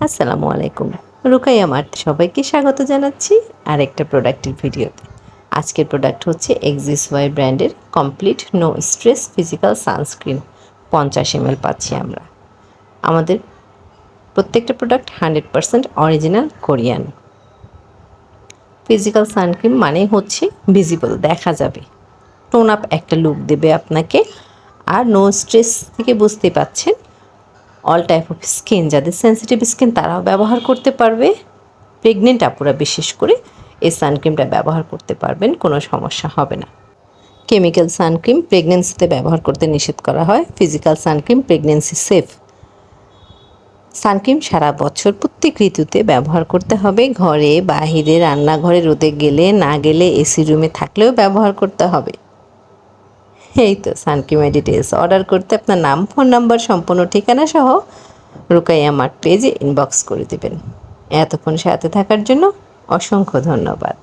আসসালামু আলাইকুম। রুকাইয়া মার্ট সবাইকে স্বাগত জানাচ্ছি আরেকটা প্রোডাক্টের ভিডিওতে। আজকের প্রোডাক্ট হচ্ছে এক্সিস ওয়াই ব্র্যান্ডের complete no stress physical sunscreen 50 ml পাচ্ছি আমরা। আমাদের প্রত্যেকটা product 100% original Korean. Physical suncream মানে হচ্ছে ভিজিবল, দেখা যাবে, টোন আপ একটা লুক দেবে আপনাকে। আর নো স্ট্রেস থেকে বুঝতে পাচ্ছেন অল টাইপ অফ স্কিন, যাদের সেন্সিটিভ স্কিন তারাও ব্যবহার করতে পারবে। প্রেগনেন্ট আপুরা বিশেষ করে এই সানক্রিমটা ব্যবহার করতে পারবেন, কোনো সমস্যা হবে না। কেমিক্যাল সানক্রিম প্রেগনেন্সিতে ব্যবহার করতে নিষেধ করা হয়। Physical suncream pregnancy safe. Suncream সারা বছর প্রত্যেক ঋতুতে ব্যবহার করতে হবে। ঘরে, বাহিরে, রান্নাঘরে, রোদে গেলে না গেলে, এসি রুমে থাকলেও ব্যবহার করতে হবে। এই তো সানক্রিমের ডিটেলস। অর্ডার করতে আপনার নাম, ফোন নাম্বার, সম্পূর্ণ ঠিকানা সহ রুকাইয়া মার্ট পেজে ইনবক্স করে দেবেন। এতক্ষণ সাথে থাকার জন্য অসংখ্য ধন্যবাদ।